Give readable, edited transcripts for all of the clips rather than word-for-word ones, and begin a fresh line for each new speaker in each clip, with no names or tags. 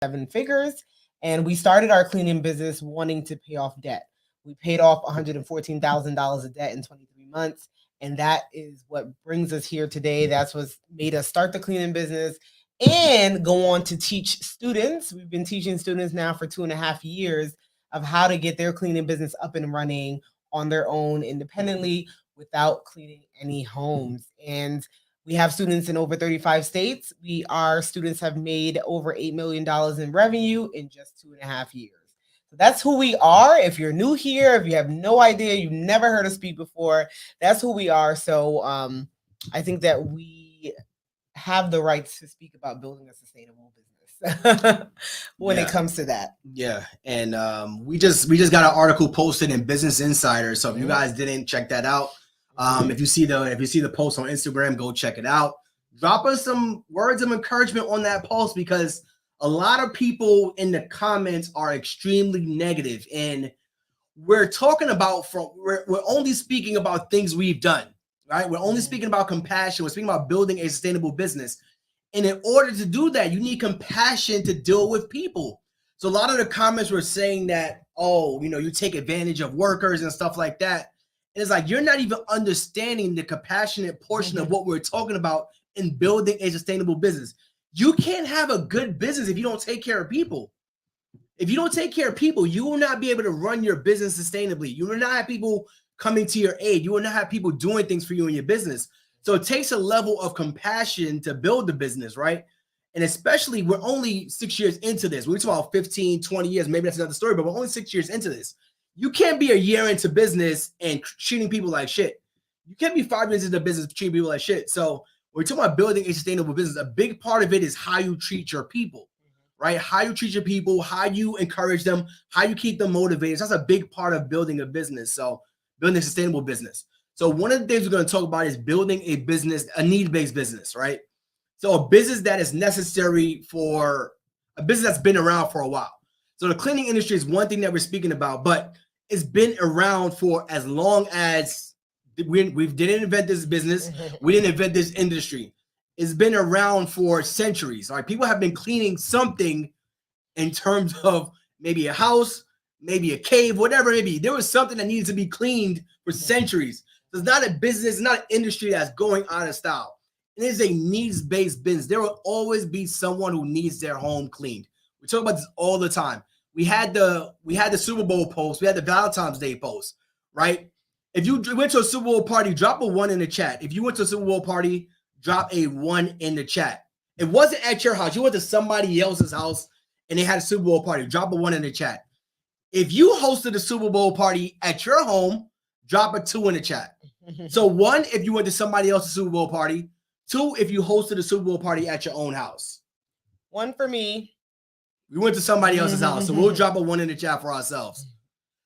seven figures. And we started our cleaning business wanting to pay off debt. We paid off $114,000 of debt in 23 months. And that is what brings us here today. That's what's made us start the cleaning business and go on to teach students. We've been teaching students now for 2.5 years of how to get their cleaning business up and running on their own independently without cleaning any homes. And we have students in over 35 states. Our students have made over $8 million in revenue in just 2.5 years. So that's who we are. If you're new here, if you have no idea, you've never heard us speak before, that's who we are. So I think that we have the right to speak about building a sustainable business when it comes to that.
Yeah. And we just got an article posted in Business Insider. So if you guys didn't check that out, if you see the post on Instagram, go check it out. Drop us some words of encouragement on that post, because a lot of people in the comments are extremely negative, and we're talking about we're only speaking about things we've done, right? We're only speaking about compassion. We're speaking about building a sustainable business. And in order to do that, you need compassion to deal with people. So a lot of the comments were saying that, you take advantage of workers and stuff like that. And it's like, you're not even understanding the compassionate portion of what we're talking about in building a sustainable business. You can't have a good business if you don't take care of people. If you don't take care of people, you will not be able to run your business sustainably. You will not have people coming to your aid. You will not have people doing things for you in your business. So it takes a level of compassion to build the business, right? And especially, we're only 6 years into this. We're talking about 15, 20 years. Maybe that's another story, but we're only 6 years into this. You can't be a year into business and treating people like shit. You can't be 5 years into business treating people like shit. So when we're talking about building a sustainable business, a big part of it is how you treat your people, right? How you treat your people, how you encourage them, how you keep them motivated. That's a big part of building a business. So building a sustainable business. So one of the things we're going to talk about is building a business, a need-based business, right? So a business that is necessary for a business that's been around for a while. So the cleaning industry is one thing that we're speaking about, but it's been around for as long as we didn't invent this business. We didn't invent this industry. It's been around for centuries. All right, people have been cleaning something in terms of maybe a house, maybe a cave, whatever it may be. There was something that needed to be cleaned for centuries. So it's not a business, it's not an industry that's going out of style. It is a needs-based business. There will always be someone who needs their home cleaned. We talk about this all the time. We had the Super Bowl post. We had the Valentine's Day post, right? If you went to a Super Bowl party, drop a 1 in the chat. If you went to a Super Bowl party, drop a 1 in the chat. It wasn't at your house. You went to somebody else's house and they had a Super Bowl party. Drop a 1 in the chat. If you hosted a Super Bowl party at your home, drop a 2 in the chat. So 1, if you went to somebody else's Super Bowl party. 2, if you hosted a Super Bowl party at your own house.
1 for me.
We went to somebody else's house, so we'll drop a 1 in the chat for ourselves.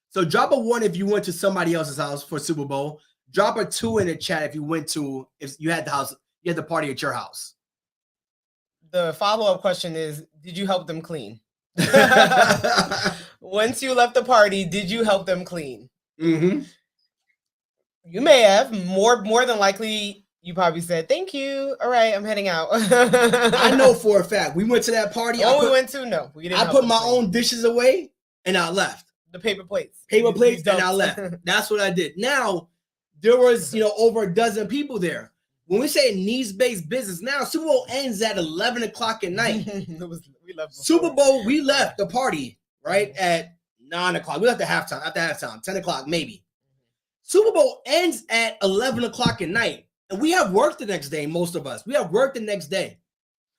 So drop a 1 if you went to somebody else's house for Super Bowl. Drop a 2 in the chat if you had the party at your house.
The follow-up question is, did you help them clean? Once you left the party, did you help them clean?
Mm-hmm.
You may have. More than likely, you probably said, thank you. All right, I'm heading out.
I know for a fact. We went to that party.
We went to? No. We didn't.
I put my own dishes away and I left.
The paper plates.
And I left. That's what I did. Now, there was, over a dozen people there. When we say needs-based business, now Super Bowl ends at 11 o'clock at night.
We left
Super Bowl, we left the party, right, at 9 o'clock. We left after halftime, 10 o'clock maybe. Super Bowl ends at 11 o'clock at night. And we have work the next day, most of us. We have work the next day.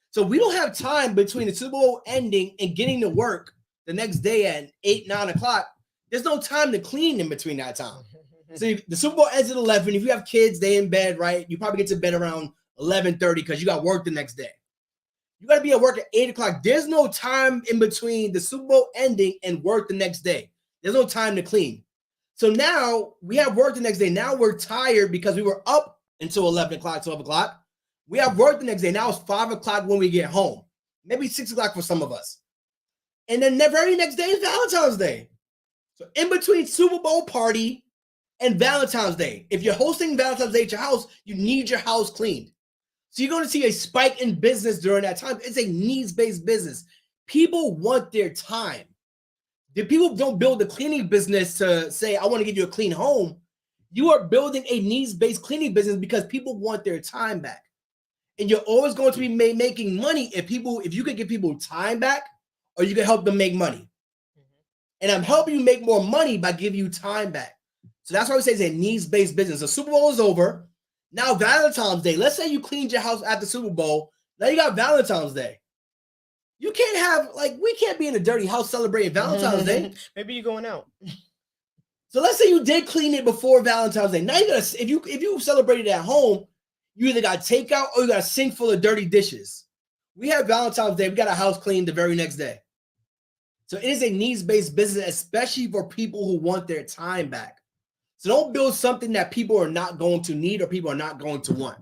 So we don't have time between the Super Bowl ending and getting to work the next day at 8, 9 o'clock. There's no time to clean in between that time. So the Super Bowl ends at 11. If you have kids, they in bed, right? You probably get to bed around 11:30 because you got work the next day. You got to be at work at 8 o'clock. There's no time in between the Super Bowl ending and work the next day. There's no time to clean. So now we have work the next day. Now we're tired because we were up until 11 o'clock, 12 o'clock. We have work the next day. Now it's 5 o'clock when we get home. Maybe 6 o'clock for some of us. And then the very next day is Valentine's Day. So in between Super Bowl party and Valentine's Day, if you're hosting Valentine's Day at your house, you need your house cleaned. So you're going to see a spike in business during that time. It's a needs-based business. People want their time. The people don't build a cleaning business to say, I want to give you a clean home. You are building a needs-based cleaning business because people want their time back. And you're always going to be making money if you can give people time back, or you can help them make money. And I'm helping you make more money by giving you time back. So that's why we say it's a needs-based business. The Super Bowl is over. Now Valentine's Day. Let's say you cleaned your house after Super Bowl. Now you got Valentine's Day. You can't have, we can't be in a dirty house celebrating Valentine's Day.
Maybe you're going out.
So let's say you did clean it before Valentine's Day. Now you gotta, if you celebrated at home, you either got takeout or you got a sink full of dirty dishes. We have Valentine's Day. We got a house cleaned the very next day. So it is a needs-based business, especially for people who want their time back. So don't build something that people are not going to need or people are not going to want.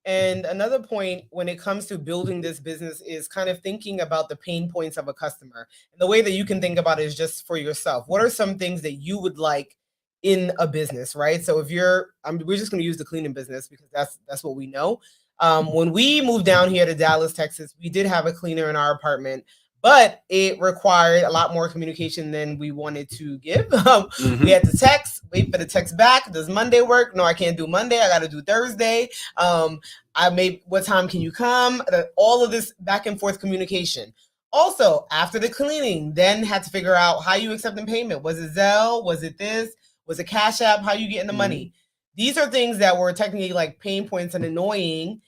And another point when it comes to building this business is kind of thinking about the pain points of a customer. And the way that you can think about it is just for yourself. What are some things that you would like in a business, right? So if we're just going to use the cleaning business because that's what we know. When we moved down here to Dallas, Texas, we did have a cleaner in our apartment, but it required a lot more communication than we wanted to give. We had to text, wait for the text back. Does Monday work? No, I can't do Monday. I got to do Thursday. What time can you come? All of this back and forth communication. Also, after the cleaning, then had to figure out how you accepting payment. Was it Zelle? Was it this? Was it Cash App? How you getting the money? These are things that were technically like pain points and annoying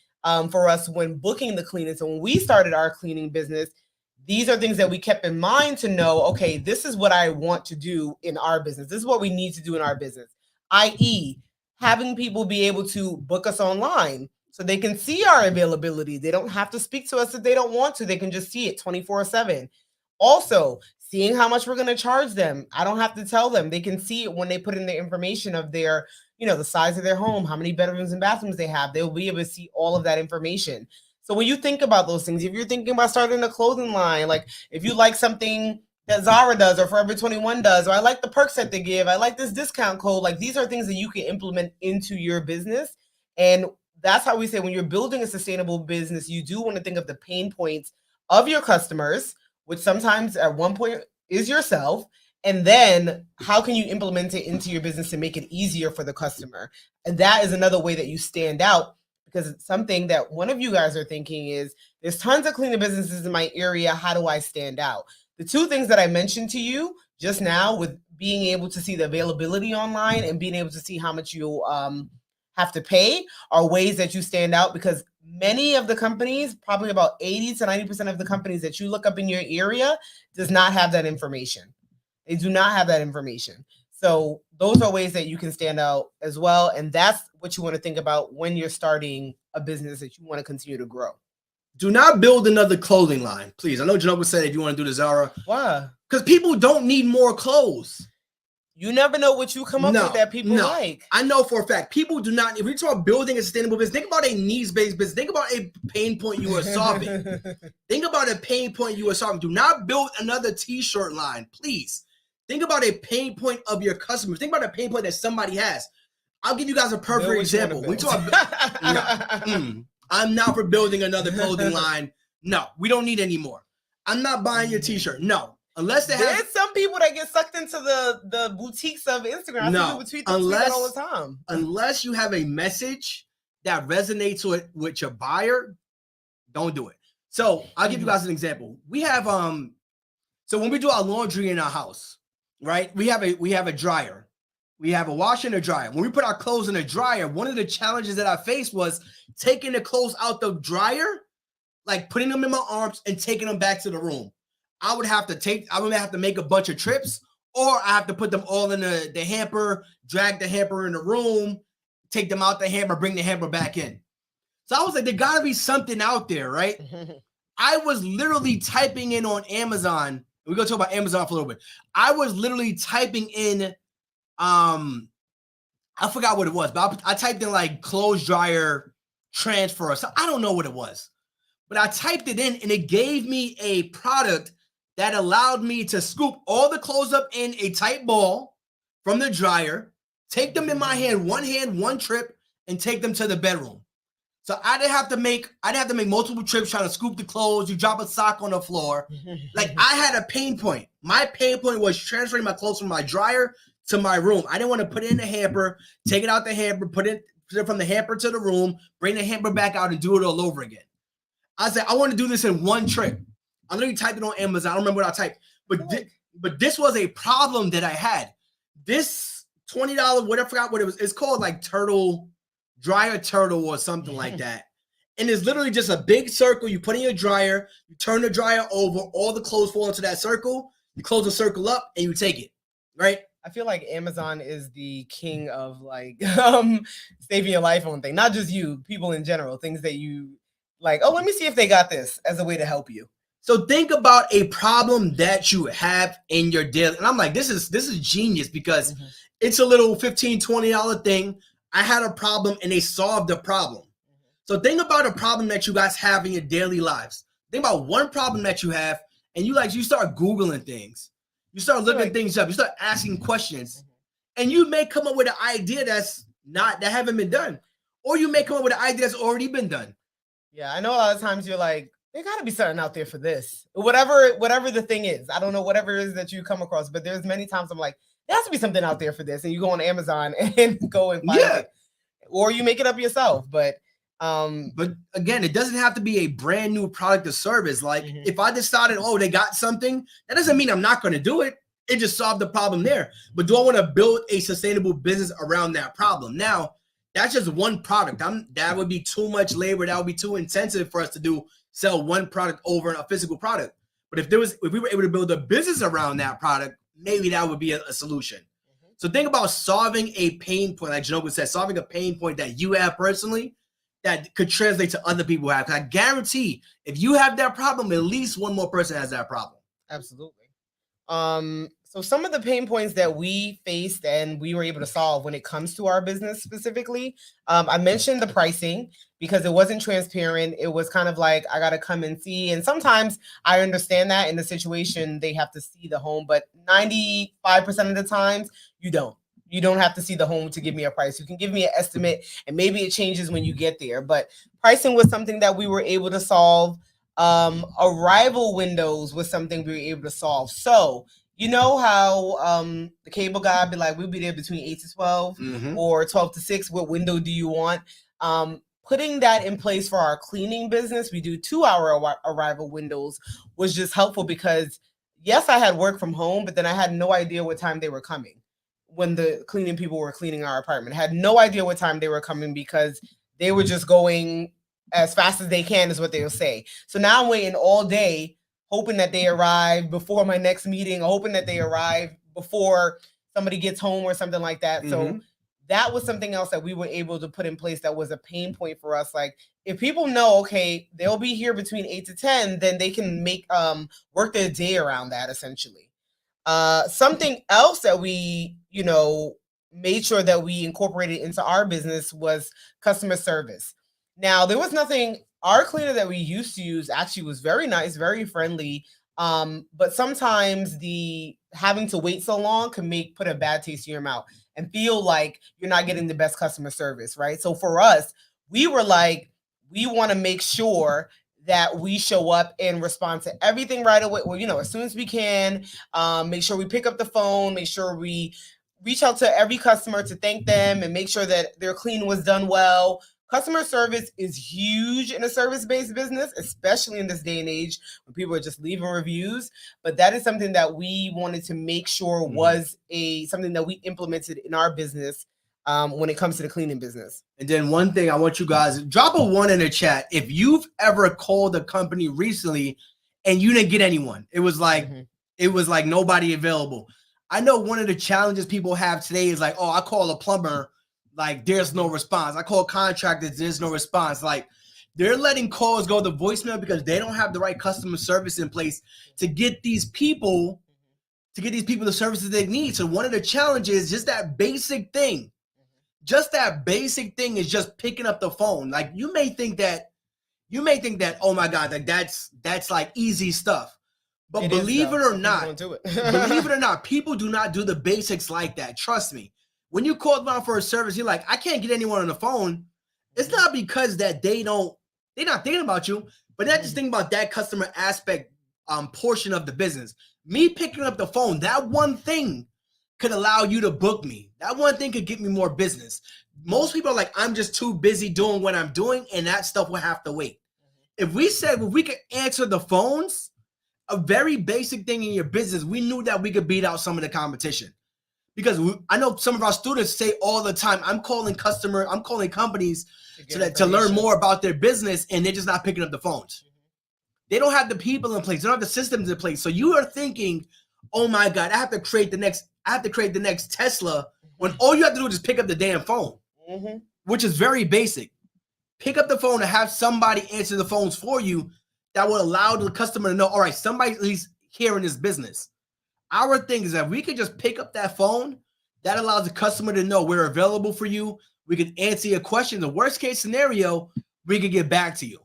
for us when booking the cleaning. So when we started our cleaning business, these are things that we kept in mind to know, okay, this is what I want to do in our business. This is what we need to do in our business, i.e. having people be able to book us online so they can see our availability. They don't have to speak to us if they don't want to. They can just see it 24/7. Also, seeing how much we're going to charge them. I don't have to tell them. They can see it when they put in the information of their, the size of their home, how many bedrooms and bathrooms they have. They'll be able to see all of that information. So when you think about those things, if you're thinking about starting a clothing line, like if you like something that Zara does or Forever 21 does, or I like the perks that they give, I like this discount code, like these are things that you can implement into your business. And that's how we say when you're building a sustainable business, you do want to think of the pain points of your customers, which sometimes at one point is yourself. And then how can you implement it into your business to make it easier for the customer? And that is another way that you stand out. Because it's something that one of you guys are thinking is, there's tons of cleaning businesses in my area. How do I stand out? The two things that I mentioned to you just now with being able to see the availability online and being able to see how much you have to pay are ways that you stand out, because many of the companies, probably about 80 to 90% of the companies that you look up in your area does not have that information. They do not have that information. So those are ways that you can stand out as well. And that's what you want to think about when you're starting a business that you want to continue to grow.
Do not build another clothing line, please. I know Janova said if you want to do the Zara.
Why?
Because people don't need more clothes.
You never know what you come up with that people like.
I know for a fact. People do not. If we talk about building a sustainable business, think about a needs-based business. Think about a pain point you are solving. Think about a pain point you are solving. Do not build another t-shirt line, please. Think about a pain point of your customers. Think about a pain point that somebody has. I'll give you guys a perfect example. We talk. I'm not for building another clothing line. No, we don't need any more. I'm not buying your t-shirt. No, unless
there's some people that get sucked into the boutiques of Instagram. I see people tweet that all the time.
Unless you have a message that resonates with your buyer, don't do it. So I'll give you guys an example. We have so when we do our laundry in our house, right? We have a dryer. We have a washer and a dryer. When we put our clothes in a dryer, one of the challenges that I faced was taking the clothes out the dryer, like putting them in my arms and taking them back to the room. I would have to make a bunch of trips, or I have to put them all in the hamper, drag the hamper in the room, take them out the hamper, bring the hamper back in. So I was like, there gotta be something out there, right? I was literally typing in on Amazon. We're gonna talk about Amazon for a little bit. I was literally typing in, I forgot what it was, but I typed in like clothes dryer transfer. So I don't know what it was, but I typed it in and it gave me a product that allowed me to scoop all the clothes up in a tight ball from the dryer, take them in my hand, one trip, and take them to the bedroom. So I didn't have to make multiple trips trying to scoop the clothes. You drop a sock on the floor. Like I had a pain point. My pain point was transferring my clothes from my dryer to my room. I didn't want to put it in the hamper, take it out the hamper, put it from the hamper to the room, bring the hamper back out and do it all over again. I said, I want to do this in one trip. I literally typed it on Amazon. I don't remember what I typed, but this was a problem that I had. This $20, whatever, I forgot what it was. It's called like dryer turtle or something like that. And it's literally just a big circle. You put in your dryer, you turn the dryer over, all the clothes fall into that circle. You close the circle up and you take it, right?
I feel like Amazon is the king of like saving your life on things. Not just you, people in general, things that you like, oh, let me see if they got this as a way to help you.
So think about a problem that you have in your daily. And I'm like, this is genius because it's a little $15, $20 thing. I had a problem and they solved the problem. So think about a problem that you guys have in your daily lives. Think about one problem that you have and you start Googling things. You start looking things up. You start asking questions and you may come up with an idea that haven't been done. Or you may come up with an idea that's already been done.
Yeah, I know a lot of times you're like, there got to be something out there for this. Whatever the thing is. I don't know, whatever it is that you come across. But there's many times I'm like, there has to be something out there for this. And you go on Amazon and go and find it. Or you make it up yourself. But
again, it doesn't have to be a brand new product or service. Like if I decided, oh, they got something, that doesn't mean I'm not going to do it. It just solved the problem there. But do I want to build a sustainable business around that problem? Now, that's just one product. That would be too much labor. That would be too intensive for us to sell one product over a physical product. But if we were able to build a business around that product, maybe that would be a solution. So think about solving a pain point, like Janoka said, solving a pain point that you have personally that could translate to other people have. I guarantee if you have that problem, at least one more person has that problem.
Absolutely. So some of the pain points that we faced and we were able to solve when it comes to our business specifically, I mentioned the pricing because it wasn't transparent. It was kind of like, I got to come and see. And sometimes I understand that in the situation, they have to see the home, but 95% of the times you don't. You don't have to see the home to give me a price. You can give me an estimate and maybe it changes when you get there. But pricing was something that we were able to solve. Arrival windows was something we were able to solve. So, you know how the cable guy be like, we'll be there between 8 to 12 or 12 to 6. What window do you want? Putting that in place for our cleaning business, we do 2-hour arrival windows, was just helpful because, yes, I had work from home, but then I had no idea what time they were coming. When the cleaning people were cleaning our apartment, I had no idea what time they were coming because they were just going as fast as they can is what they'll say. So now I'm waiting all day, hoping that they arrive before my next meeting, hoping that they arrive before somebody gets home or something like that. So that was something else that we were able to put in place that was a pain point for us. Like if people know, okay, they'll be here between 8 to 10, then they can make work their day around that essentially. Something else that we, made sure that we incorporated into our business was customer service. Now, there was nothing, our cleaner that we used to use actually was very nice, very friendly. But sometimes the having to wait so long can put a bad taste in your mouth and feel like you're not getting the best customer service, right? So for us, we were like, we want to make sure that we show up and respond to everything right away. Well, as soon as we can, make sure we pick up the phone, make sure we reach out to every customer to thank them and make sure that their clean was done well. Customer service is huge in a service-based business, especially in this day and age when people are just leaving reviews. But that is something that we wanted to make sure was something that we implemented in our business when it comes to the cleaning business.
And then one thing I want you guys, drop a 1 in the chat. If you've ever called a company recently and you didn't get anyone, it was like nobody available. I know one of the challenges people have today is like, oh, I call a plumber, like there's no response. I call contractors, there's no response. Like they're letting calls go to voicemail because they don't have the right customer service in place to get these people the services they need. So one of the challenges is just that basic thing. Just that basic thing is just picking up the phone. Like you may think that, oh my God, like that's like easy stuff. But believe it or not, people do not do the basics like that. Trust me. When you call around for a service, you're like, I can't get anyone on the phone. It's not because that they're not thinking about you, but they're just thinking about that customer aspect portion of the business. Me picking up the phone, that one thing could allow you to book me. That one thing could get me more business. Most people are like, I'm just too busy doing what I'm doing, and that stuff will have to wait. If we could answer the phones, a very basic thing in your business, we knew that we could beat out some of the competition. Because I know some of our students say all the time, I'm calling companies to learn more about their business, and they're just not picking up the phones. They don't have the people in place. They don't have the systems in place. So you are thinking, oh my God, I have to create the next Tesla, when all you have to do is just pick up the damn phone, which is very basic. Pick up the phone and have somebody answer the phones for you. That will allow the customer to know, all right, somebody's at least here in this business. Our thing is that we could just pick up that phone. That allows the customer to know we're available for you. We can answer your question. The worst case scenario, we could get back to you.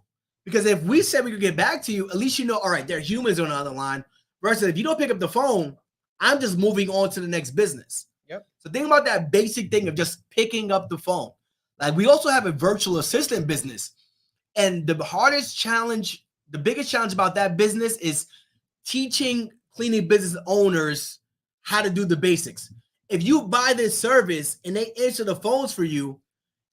Because if we said we could get back to you, at least you know, all right, there are humans on the other line. Versus if you don't pick up the phone, I'm just moving on to the next business.
Yep. So
think about that basic thing of just picking up the phone. Like, we also have a virtual assistant business. And the biggest challenge about that business is teaching cleaning business owners how to do the basics. If you buy this service and they answer the phones for you,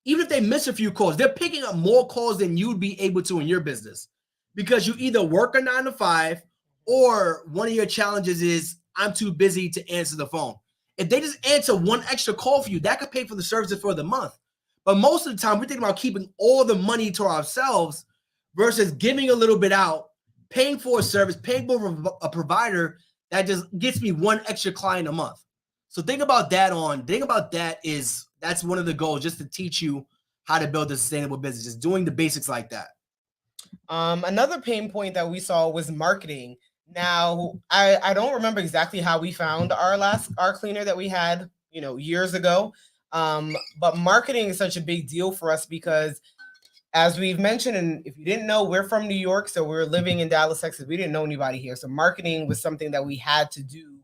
even if they miss a few calls, they're picking up more calls than you'd be able to in your business, because you either work a 9 to 5, or one of your challenges is I'm too busy to answer the phone. If they just answer one extra call for you, that could pay for the services for the month. But most of the time, we're thinking about keeping all the money to ourselves versus giving a little bit out, paying for a service, paying for a provider that just gets me one extra client a month. So think about that. That's one of the goals, just to teach you how to build a sustainable business, just doing the basics like that.
Another pain point that we saw was marketing. Now, I don't remember exactly how we found our cleaner that we had, years ago. But marketing is such a big deal for us because, as we've mentioned, and if you didn't know, we're from New York, so we're living in Dallas, Texas. We didn't know anybody here. So marketing was something that we had to do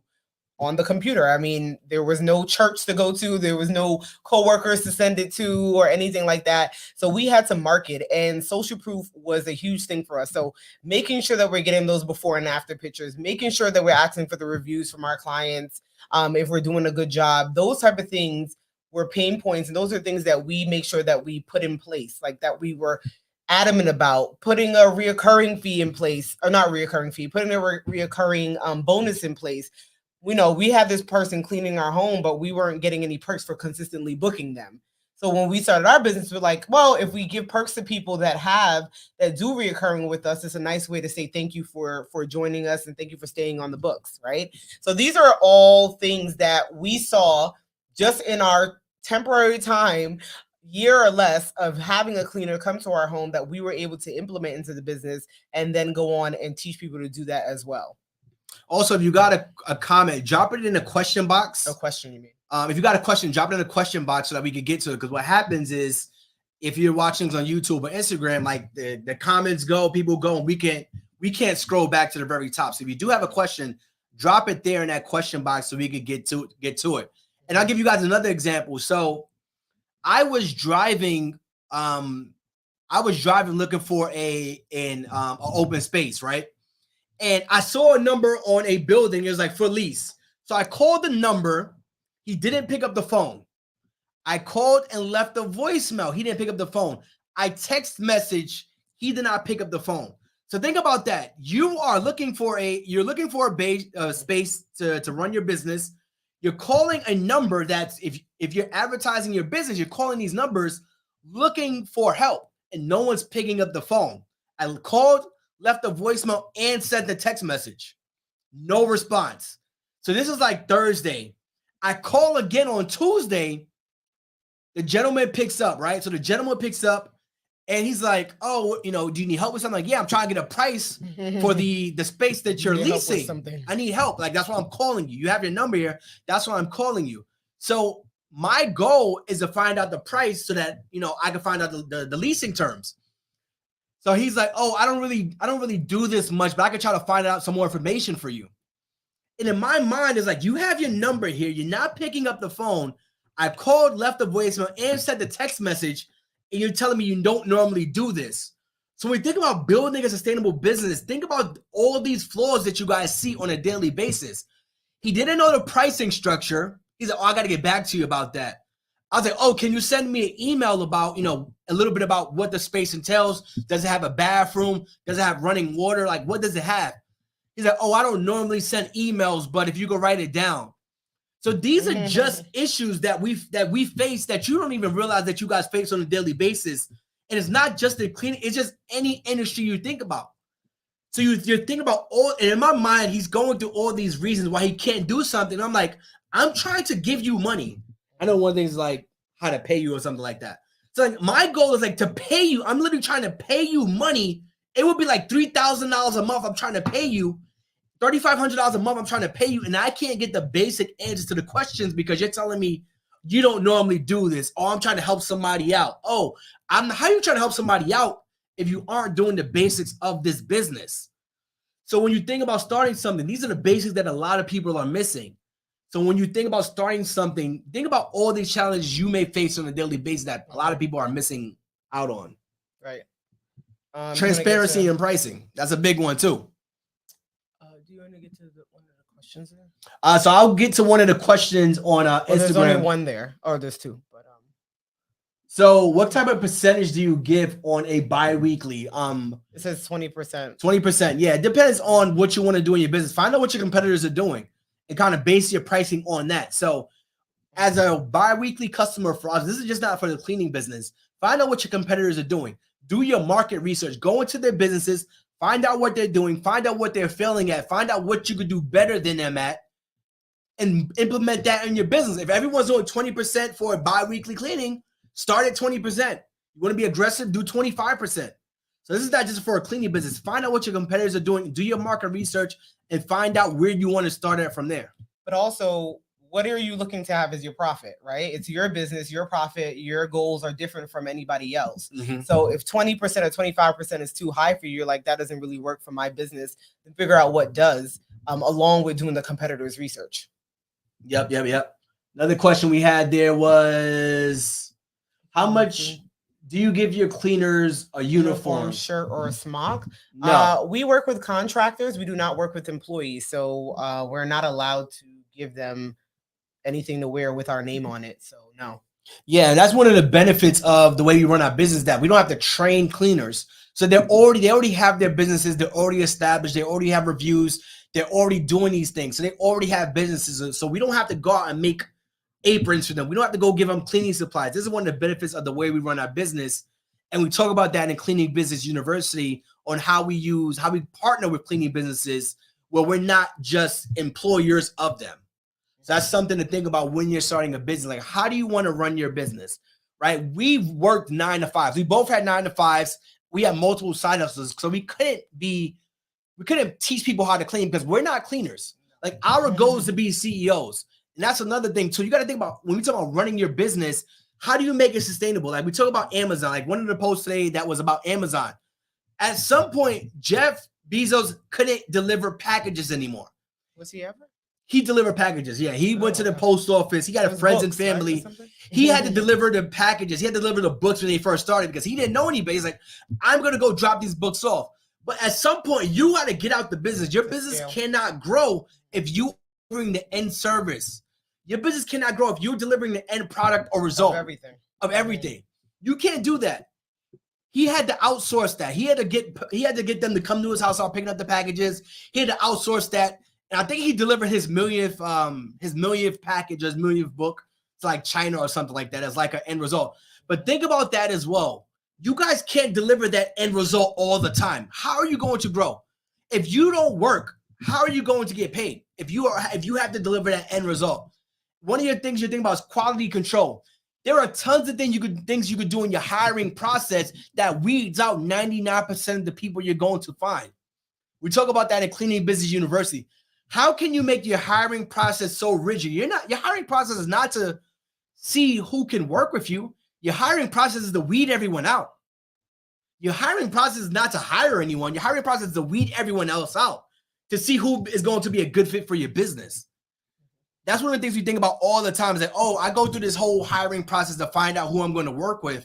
on the computer. I mean, there was no church to go to. There was no coworkers to send it to or anything like that. So we had to market, and social proof was a huge thing for us. So making sure that we're getting those before and after pictures, making sure that we're asking for the reviews from our clients, if we're doing a good job, those type of things were pain points. And those are things that we make sure that we put in place, like that we were adamant about putting a reoccurring fee in place, or not reoccurring fee, putting a reoccurring bonus in place. We had this person cleaning our home, but we weren't getting any perks for consistently booking them. So when we started our business, we're like, well, if we give perks to people that do reoccurring with us, it's a nice way to say thank you for joining us and thank you for staying on the books, right? So these are all things that we saw just in our temporary time, year or less, of having a cleaner come to our home, that we were able to implement into the business and then go on and teach people to do that as well.
Also, if you got a comment, drop it in the question box.
A question, you mean?
If you got a question, drop it in the question box so that we can get to it. Because what happens is, if you're watching on YouTube or Instagram, like the comments go, people go, and we can't scroll back to the very top. So if you do have a question, drop it there in that question box so we can get to it. And I'll give you guys another example. So I was driving looking for an open space, right? And I saw a number on a building. It was like for lease. So I called the number. He didn't pick up the phone. I called and left a voicemail. He didn't pick up the phone. I text message. He did not pick up the phone. So think about that. You're looking for a space to run your business. You're calling a number that's, if you're advertising your business, you're calling these numbers looking for help, and no one's picking up the phone. I called, left a voicemail, and sent the text message. No response. So this is like Thursday. I call again on Tuesday. The gentleman picks up, right? So the gentleman picks up, and he's like, oh, do you need help with something? Like, yeah, I'm trying to get a price for the space that you're leasing. I need help. Like, that's why I'm calling you. You have your number here. That's why I'm calling you. So my goal is to find out the price so that, I can find out the leasing terms. So he's like, oh, I don't really do this much, but I can try to find out some more information for you. And in my mind, it's like, you have your number here. You're not picking up the phone. I called, left a voicemail, and sent the text message. and you're telling me you don't normally do this. So when we think about building a sustainable business, think about all these flaws that you guys see on a daily basis. He didn't know the pricing structure. He's like, oh, I got to get back to you about that. I was like, oh, can you send me an email about, a little bit about what the space entails? Does it have a bathroom? Does it have running water? Like, what does it have? He's like, oh, I don't normally send emails, but if you could write it down. So these are just issues that we face that you don't even realize that you guys face on a daily basis. And it's not just the cleaning, it's just any industry you think about. So you're thinking about and in my mind, he's going through all these reasons why he can't do something. I'm like, I'm trying to give you money. I know one thing is like how to pay you or something like that. So like my goal is like to pay you. I'm literally trying to pay you money. It would be like $3,000 a month. I'm trying to pay you $3,500 a month. I'm trying to pay you, and I can't get the basic answers to the questions because you're telling me you don't normally do this. Or I'm trying to help somebody out. Oh, how are you trying to help somebody out if you aren't doing the basics of this business? So when you think about starting something, these are the basics that a lot of people are missing. So when you think about starting something, think about all these challenges you may face on a daily basis that a lot of people are missing out on.
Right.
Transparency and pricing. That's a big one too.
Do you want to get to one of the questions there?
So I'll get to one of the questions on Instagram.
There's only one there. Oh, there's two. But
So what type of percentage do you give on a bi-weekly?
It says 20%.
20%. Yeah, it depends on what you want to do in your business. Find out what your competitors are doing and kind of base your pricing on that. So as a bi-weekly customer for us, this is just not for the cleaning business. Find out what your competitors are doing. Do your market research. Go into their businesses. Find out what they're doing. Find out what they're failing at. Find out what you could do better than them at and implement that in your business. If everyone's doing 20% for a bi-weekly cleaning, start at 20%. You want to be aggressive, do 25%. So this is not just for a cleaning business. Find out what your competitors are doing. Do your market research and find out where you want to start at from there.
But also, what are you looking to have as your profit, right? It's your business, your profit, your goals are different from anybody else.
Mm-hmm.
So if 20% or 25% is too high for you, you're like, that doesn't really work for my business, then figure out what does, along with doing the competitors' research.
Yep. Another question we had there was, how much do you give your cleaners a uniform
shirt or a smock?
No.
We work with contractors. We do not work with employees. So we're not allowed to give them anything to wear with our name on it. So no.
Yeah, that's one of the benefits of the way we run our business, that we don't have to train cleaners. So they already have their businesses. They're already established. They already have reviews. They're already doing these things. So they already have businesses. So we don't have to go out and make aprons for them. We don't have to go give them cleaning supplies. This is one of the benefits of the way we run our business. And we talk about that in Cleaning Business University on how we partner with cleaning businesses where we're not just employers of them. So that's something to think about when you're starting a business. Like, how do you want to run your business, right? We've worked 9 to 5s. We both had 9 to 5s. We had multiple side hustles. So we couldn't teach people how to clean because we're not cleaners. Like, our goal is to be CEOs. And that's another thing too. You got to think about, when we talk about running your business, how do you make it sustainable? Like, we talk about Amazon, like one of the posts today that was about Amazon. At some point, Jeff Bezos couldn't deliver packages anymore.
Was he ever?
He delivered packages. Yeah, he went to the post office. He got friends and family.
Right,
he had to deliver the packages. He had to deliver the books when he first started because he didn't know anybody. He's like, I'm going to go drop these books off. But at some point, you got to get out the business. Your business cannot grow if you bring the end service. Your business cannot grow if you're delivering the end product or result of everything. You can't do that. He had to outsource that. He had to get them to come to his house, start picking up the packages. He had to outsource that. And I think he delivered his millionth package, or his millionth book to like China or something like that as like an end result. But think about that as well. You guys can't deliver that end result all the time. How are you going to grow? If you don't work, how are you going to get paid? If you have to deliver that end result. One of your things you're thinking about is quality control. There are tons of things you could do in your hiring process that weeds out 99% of the people you're going to find. We talk about that at Cleaning Business University. How can you make your hiring process so rigid? Your hiring process is not to see who can work with you. Your hiring process is to weed everyone out. Your hiring process is not to hire anyone. Your hiring process is to weed everyone else out to see who is going to be a good fit for your business. That's one of the things we think about all the time is that, oh, I go through this whole hiring process to find out who I'm going to work with.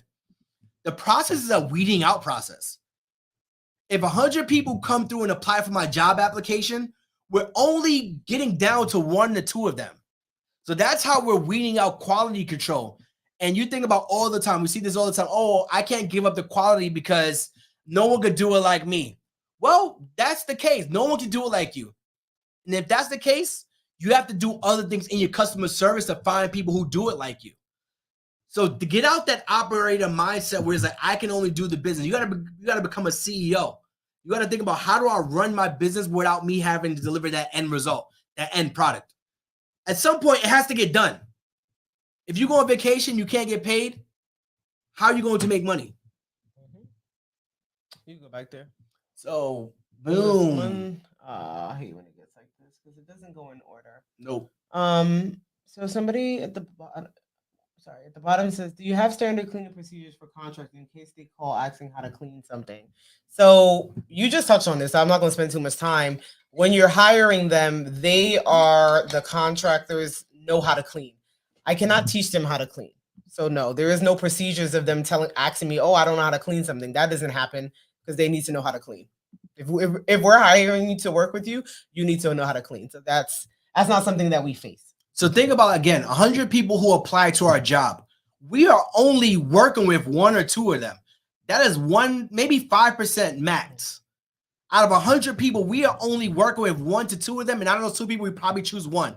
The process is a weeding out process. If 100 people come through and apply for my job application, we're only getting down to 1 to 2 of them. So that's how we're weeding out quality control. And you think about all the time, we see this all the time. Oh, I can't give up the quality because no one could do it like me. Well, that's the case. No one can do it like you. And if that's the case, you have to do other things in your customer service to find people who do it like you. So to get out that operator mindset where it's like, I can only do the business, you gotta become a CEO. You gotta think about, how do I run my business without me having to deliver that end result, that end product? At some point, it has to get done. If you go on vacation, you can't get paid, how are you going to make money?
You go back there.
So, boom.
I hate when it gets like this because it doesn't go in order.
Nope.
So somebody at the bottom says, do you have standard cleaning procedures for contracting in case they call asking how to clean something? So you just touched on this. I'm not going to spend too much time. When you're hiring them, they are the contractors, know how to clean. I cannot teach them how to clean. So no, there is no procedures of them asking me, oh, I don't know how to clean something. That doesn't happen because they need to know how to clean. If we're hiring you to work with you, you need to know how to clean. So that's not something that we face. So
think about, again, 100 people who apply to our job. We are only working with 1 or 2 of them. That is 1, maybe 5% max. Out of 100 people, we are only working with 1 to 2 of them. And out of those 2 people, we probably choose 1.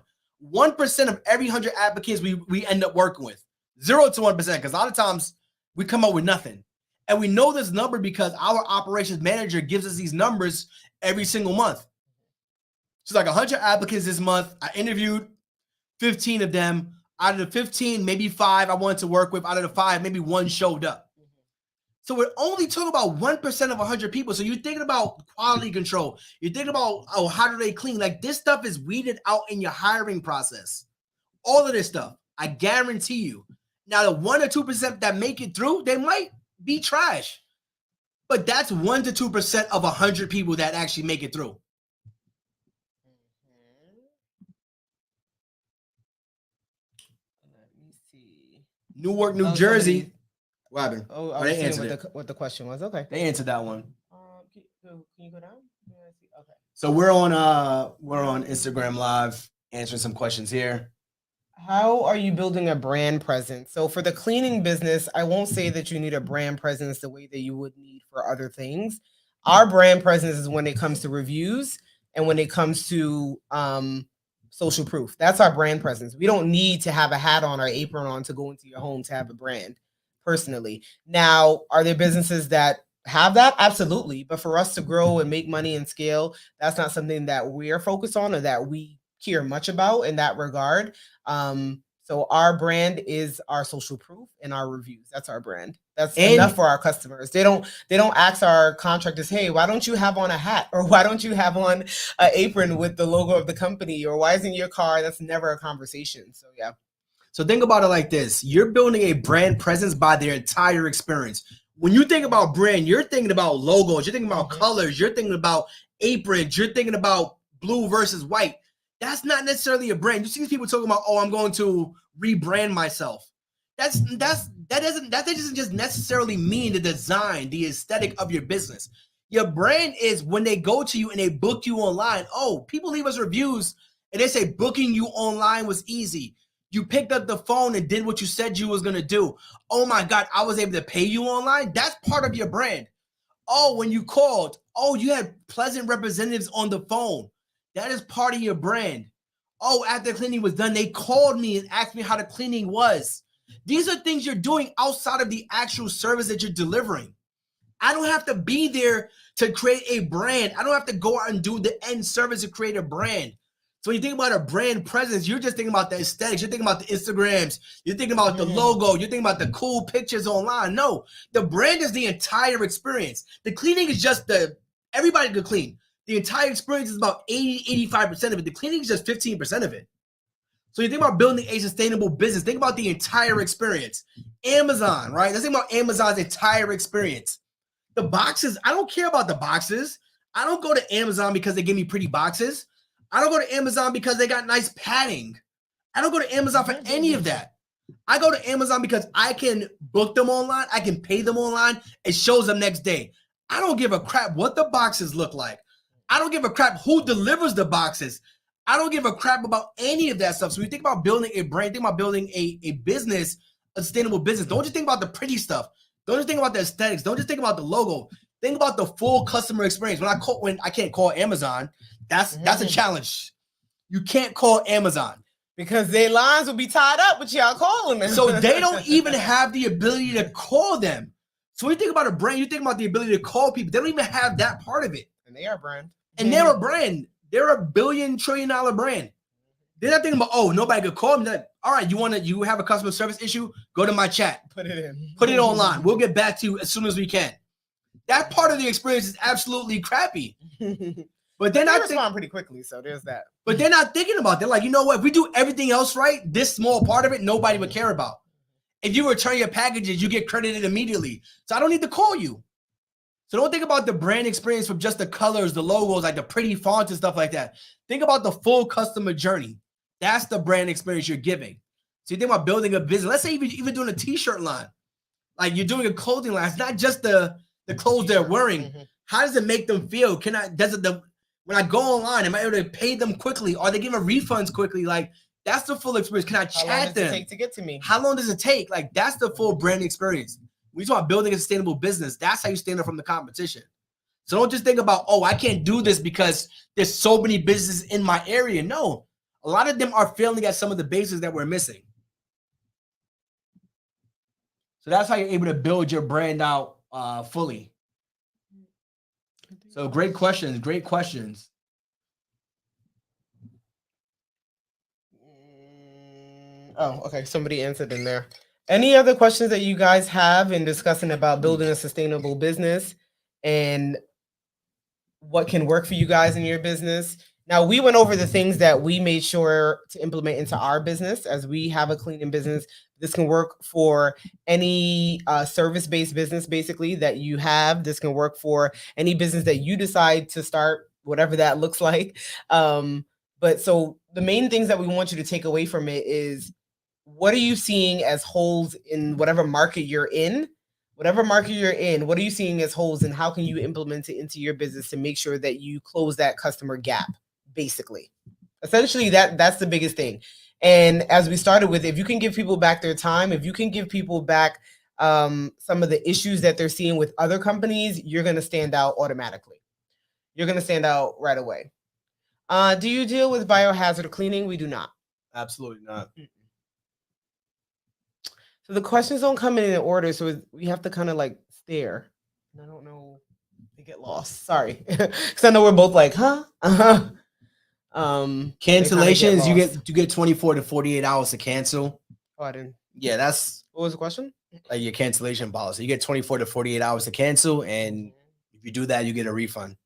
1% of every 100 applicants we end up working with. 0 to 1%, because a lot of times we come up with nothing. And we know this number because our operations manager gives us these numbers every single month. So like 100 applicants this month. I interviewed 15 of them. Out of the 15, maybe 5 I wanted to work with. Out of the 5, maybe 1 showed up. So we're only talking about 1% of 100 people. So you're thinking about quality control. You're thinking about, oh, how do they clean? Like, this stuff is weeded out in your hiring process. All of this stuff, I guarantee you. Now, the 1 or 2% that make it through, they might be trash. But that's 1 to 2% of 100 people that actually make it through.
Let me see.
Newark, New Jersey. What happened?
Oh, I was seeing what the question was. Okay.
They answered that one.
Can you go down? Okay.
So we're on Instagram Live answering some questions here.
How are you building a brand presence? So for the cleaning business, I won't say that you need a brand presence the way that you would need for other things. Our brand presence is when it comes to reviews and when it comes to social proof. That's our brand presence. We don't need to have a hat on or apron on to go into your home to have a brand. Personally. Now, are there businesses that have that? Absolutely. But for us to grow and make money and scale, that's not something that we're focused on or that we care much about in that regard. So our brand is our social proof and our reviews. That's our brand. That's enough for our customers. They don't ask our contractors, hey, why don't you have on a hat? Or why don't you have on an apron with the logo of the company? Or why isn't your car? That's never a conversation. So yeah.
So think about it like this. You're building a brand presence by their entire experience. When you think about brand, you're thinking about logos, you're thinking about colors, you're thinking about aprons, you're thinking about blue versus white. That's not necessarily a brand. You see these people talking about, oh, I'm going to rebrand myself. That doesn't just necessarily mean the design, the aesthetic of your business. Your brand is when they go to you and they book you online. Oh, people leave us reviews and they say booking you online was easy. You picked up the phone and did what you said you was going to do. Oh my God, I was able to pay you online. That's part of your brand. Oh, when you called, oh, you had pleasant representatives on the phone. That is part of your brand. Oh, after the cleaning was done, they called me and asked me how the cleaning was. These are things you're doing outside of the actual service that you're delivering. I don't have to be there to create a brand. I don't have to go out and do the end service to create a brand. So when you think about a brand presence, you're just thinking about the aesthetics. You're thinking about the Instagrams. You're thinking about the logo. You're thinking about the cool pictures online. No, the brand is the entire experience. The cleaning is just everybody could clean. The entire experience is about 85% of it. The cleaning is just 15% of it. So you think about building a sustainable business. Think about the entire experience. Amazon, right? Let's think about Amazon's entire experience. The boxes, I don't care about the boxes. I don't go to Amazon because they give me pretty boxes. I don't go to Amazon because they got nice padding. I don't go to Amazon for any of that. I go to Amazon because I can book them online. I can pay them online. It shows them next day. I don't give a crap what the boxes look like. I don't give a crap who delivers the boxes. I don't give a crap about any of that stuff. So when you think about building a brand, think about building a business, a sustainable business. Don't just think about the pretty stuff. Don't just think about the aesthetics. Don't just think about the logo. Think about the full customer experience. When I can't call Amazon, that's a challenge. You can't call Amazon.
Because their lines will be tied up with y'all calling them.
So they don't even have the ability to call them. So when you think about a brand, you think about the ability to call people. They don't even have that part of it.
And they are a brand.
And they're a brand. They're a $1 trillion brand. They're not thinking about, oh, nobody could call them. They're like, all right, you have a customer service issue? Go to my chat.
Put it in.
Put it online. We'll get back to you as soon as we can. That part of the experience is absolutely crappy. But they're not
respond pretty quickly, so there's that.
But they're not thinking about it. They're like, you know what? If we do everything else right, this small part of it, nobody would care about. If you return your packages, you get credited immediately. So I don't need to call you. So don't think about the brand experience from just the colors, the logos, like the pretty fonts and stuff like that. Think about the full customer journey. That's the brand experience you're giving. So you think about building a business. Let's say even doing a t-shirt line. Like you're doing a clothing line. It's not just the clothes they're wearing. How does it make them feel? When I go online, am I able to pay them quickly? Are they giving refunds quickly? Like, that's the full experience. Can I chat them? How long does it
take to get to me?
How long does it take? Like, that's the full brand experience. When you talk about building a sustainable business, that's how you stand up from the competition. So don't just think about, oh, I can't do this because there's so many businesses in my area. No, a lot of them are failing at some of the basics that we're missing. So that's how you're able to build your brand out fully. So great questions. Great questions.
Oh, okay. Somebody answered in there. Any other questions that you guys have in discussing about building a sustainable business and what can work for you guys in your business? Now, we went over the things that we made sure to implement into our business as we have a cleaning business. This can work for any service-based business, basically, that you have. This can work for any business that you decide to start, whatever that looks like. But so the main things that we want you to take away from it is, what are you seeing as holes in whatever market you're in? Whatever market you're in, what are you seeing as holes, and how can you implement it into your business to make sure that you close that customer gap? Basically, essentially, that's the biggest thing. And as we started with, if you can give people back their time, if you can give people back some of the issues that they're seeing with other companies, you're going to stand out automatically. You're going to stand out right away. Do you deal with biohazard cleaning? We do not.
Absolutely not.
So the questions don't come in order, so we have to kind of like stare. I don't know. They get lost. Sorry, because I know we're both like, huh?
Cancellations, you get 24 to 48 hours to cancel.
Oh, I didn't.
Yeah, that's
what was the question?
Like your cancellation policy. You get 24 to 48 hours to cancel, and if you do that, you get a refund.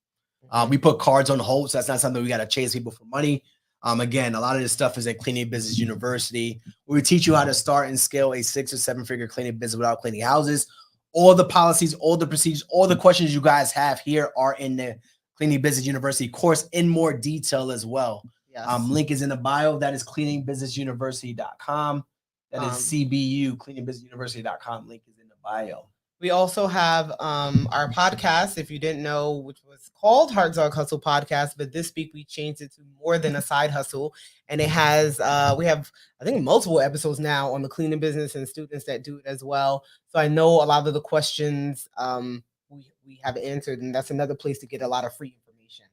We put cards on hold, so that's not something we got to chase people for money. Again, a lot of this stuff is at Cleaning Business University, where we teach you how to start and scale a 6 or 7 figure cleaning business without cleaning houses. All the policies, all the procedures, all the questions you guys have here are in the Cleaning Business University course in more detail as well.
Yes.
Link is in the bio. That is cleaningbusinessuniversity.com. That is CBU, cleaningbusinessuniversity.com. Link is in the bio.
We also have our podcast, if you didn't know, which was called Hard Dog Hustle Podcast, but this week we changed it to More Than a Side Hustle. And it has, we have, I think, multiple episodes now on the cleaning business and students that do it as well. So I know a lot of the questions we have answered, and that's another place to get a lot of free information.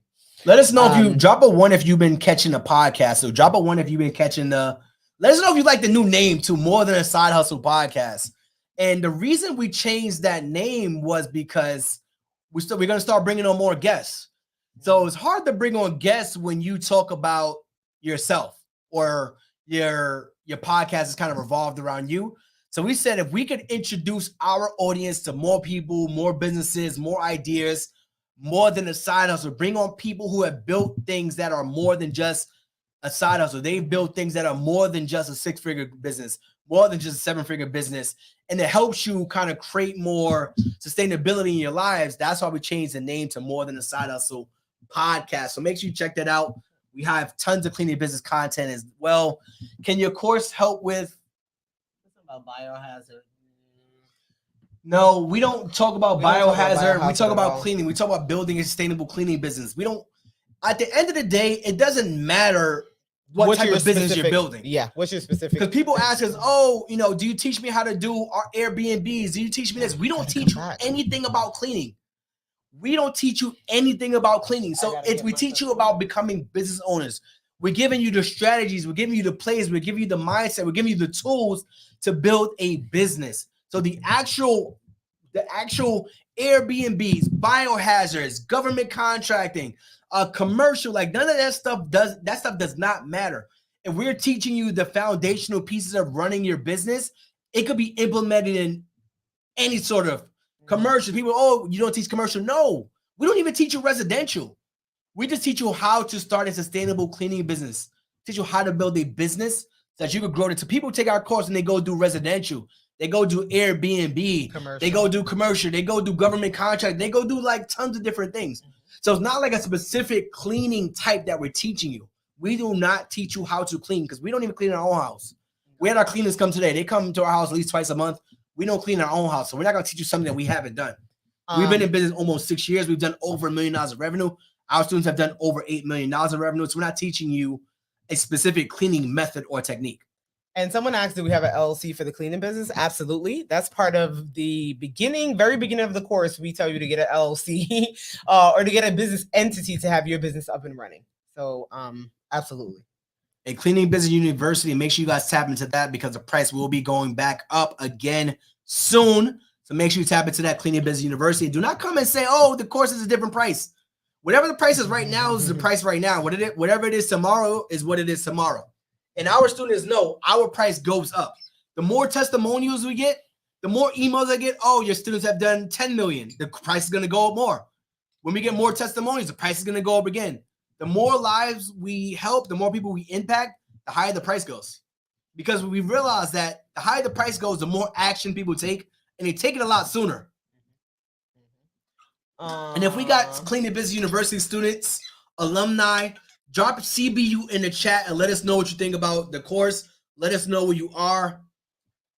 Let us know if you drop a 1 if you've been catching the podcast. So drop a 1 if you've been catching let us know if you like the new name to More Than a Side Hustle Podcast. And the reason we changed that name was because we're going to start bringing on more guests. So it's hard to bring on guests when you talk about yourself or your podcast is kind of revolved around you. So we said if we could introduce our audience to more people, more businesses, more ideas, more than a side hustle, bring on people who have built things that are more than just a side hustle. They've built things that are more than just a 6-figure business, more than just a 7-figure business. And it helps you kind of create more sustainability in your lives. That's why we changed the name to More Than a Side Hustle Podcast. So make sure you check that out. We have tons of cleaning business content as well. Can your course help with
About biohazard.
No, we don't talk about
We don't talk about
biohazard. We
biohazard
talk
at
about
all.
cleaning. We talk about building a sustainable cleaning business. We don't. At the end of the day, it doesn't matter what
What's
type
your
of business
specific-
you're building.
Yeah, what's your specific?
Because people ask us, oh, you know, do you teach me how to do our Airbnbs? Do you teach me this? We don't
Gotta
teach you
come back.
anything about cleaning. We don't teach you anything about cleaning. So
gotta
it's
get
we
my
teach you
stuff.
about becoming business owners. We're giving you the strategies. We're giving you the plays. We're giving you the mindset. We're giving you the tools to build a business. So the actual Airbnbs, biohazards, government contracting, commercial, like none of that stuff does not matter. If we're teaching you the foundational pieces of running your business, it could be implemented in any sort of commercial. People, oh, you don't teach commercial. No, we don't even teach you residential. We just teach you how to start a sustainable cleaning business. Teach you how to build a business so that you could grow it. So people take our course and they go do residential. They go do Airbnb.
Commercial.
They go do commercial. They go do government contract. They go do like tons of different things. So it's not like a specific cleaning type that we're teaching you. We do not teach you how to clean because we don't even clean our own house. We had our cleaners come today. They come to our house at least twice a month. We don't clean our own house. So we're not going to teach you something that we haven't done. We've been in business almost 6 years. We've done over $1 million of revenue. Our students have done over $8 million of revenue. So we're not teaching you a specific cleaning method or technique.
And someone asked, do we have an LLC for the cleaning business? Absolutely. That's part of the very beginning of the course. We tell you to get an LLC or to get a business entity to have your business up and running. So absolutely.
A cleaning business university. Make sure you guys tap into that because the price will be going back up again soon. So make sure you tap into that cleaning business university. Do not come and say, oh, the course is a different price. Whatever the price is right now is the price right now. Whatever it is tomorrow is what it is tomorrow. And our students know our price goes up. The more testimonials we get, the more emails I get. Oh, your students have done 10 million. The price is going to go up more. When we get more testimonials, the price is going to go up again. The more lives we help, the more people we impact, the higher the price goes. Because we realize that the higher the price goes, the more action people take, and they take it a lot sooner. And if we got Cleaning Business University students, alumni, drop CBU in the chat and let us know what you think about the course. Let us know where you are.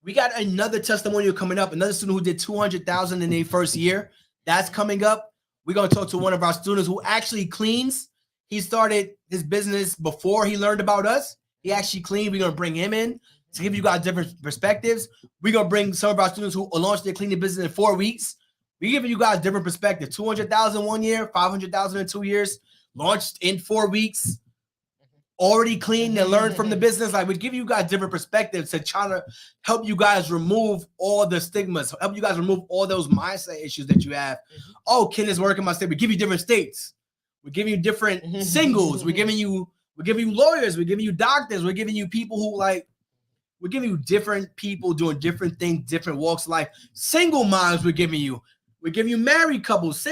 We got another testimonial coming up. Another student who did $200,000 in their first year. That's coming up. We're going to talk to one of our students who actually cleans. He started his business before he learned about us. He actually cleaned. We're going to bring him in to give you guys different perspectives. We're going to bring some of our students who launched their cleaning business in 4 weeks. We're giving you guys different perspectives. 200,000 1 year, 500,000 in 2 years, launched in 4 weeks, already cleaned and learned from the business. Like, we give you guys different perspectives to try to help you guys remove all the stigmas, help you guys remove all those mindset issues that you have. Oh, Ken is working my state. We give you different states. We're giving you different singles. We're giving you lawyers. We're giving you doctors. We're giving you people who we're giving you different people doing different things, different walks of life. Single moms, we're giving you married couples,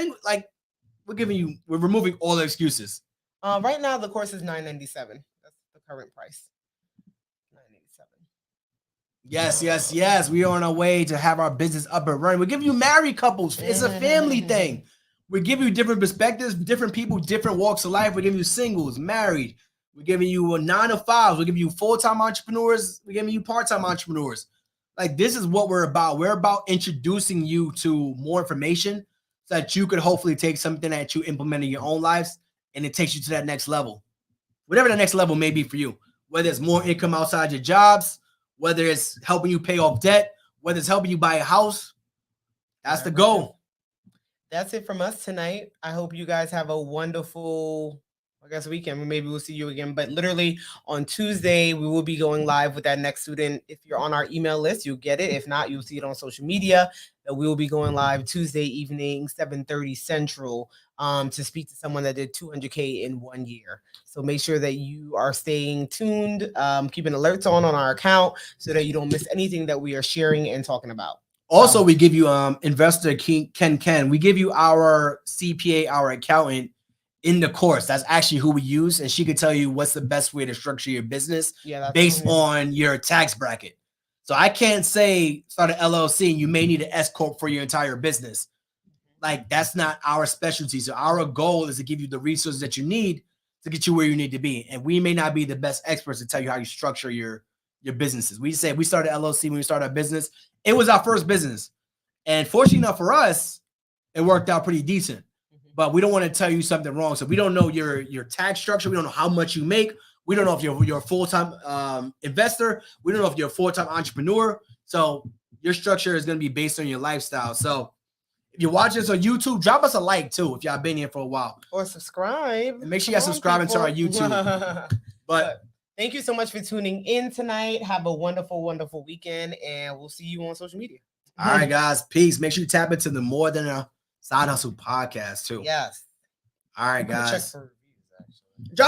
we're removing all the excuses.
Right now, the course is $997. That's the current price. $997.
Yes. We are on our way to have our business up and running. We're giving you married couples. It's a family thing. We give you different perspectives, different people, different walks of life. We're giving you singles, married. We're giving you 9 to 5s. We're giving you full-time entrepreneurs. We're giving you part-time entrepreneurs. Like, this is what we're about. We're about introducing you to more information so that you could hopefully take something that you implement in your own lives and it takes you to that next level. Whatever the next level may be for you, whether it's more income outside your jobs, whether it's helping you pay off debt, whether it's helping you buy a house, that's the goal.
That's it from us tonight. I hope you guys have a wonderful, weekend. Maybe we'll see you again. But literally on Tuesday, we will be going live with that next student. If you're on our email list, you'll get it. If not, you'll see it on social media. That we will be going live Tuesday evening, 7:30 Central, to speak to someone that did 200K in 1 year. So make sure that you are staying tuned, keeping alerts on our account so that you don't miss anything that we are sharing and talking about.
Also, we give you investor Ken. We give you our CPA, our accountant in the course. That's actually who we use, and she could tell you what's the best way to structure your business based on your tax bracket. So I can't say start an LLC and you may need an S corp for your entire business. Like, that's not our specialty. So our goal is to give you the resources that you need to get you where you need to be. And we may not be the best experts to tell you how you structure your your businesses. We say we started LLC when we started our business. It was our first business. And fortunately enough for us, it worked out pretty decent. But we don't want to tell you something wrong. So we don't know your tax structure. We don't know how much you make. We don't know if you're a full-time investor. We don't know if you're a full-time entrepreneur. So your structure is going to be based on your lifestyle. So if you're watching this on YouTube, drop us a like too if y'all been here for a while.
Or subscribe.
And make sure you guys subscribe to our YouTube. But
thank you so much for tuning in tonight. Have a wonderful, wonderful weekend, and we'll see you on social media.
All right, guys. Peace. Make sure you tap into the More Than a Side Hustle podcast too.
Yes.
All right,
Check
guys.
for reviews, actually.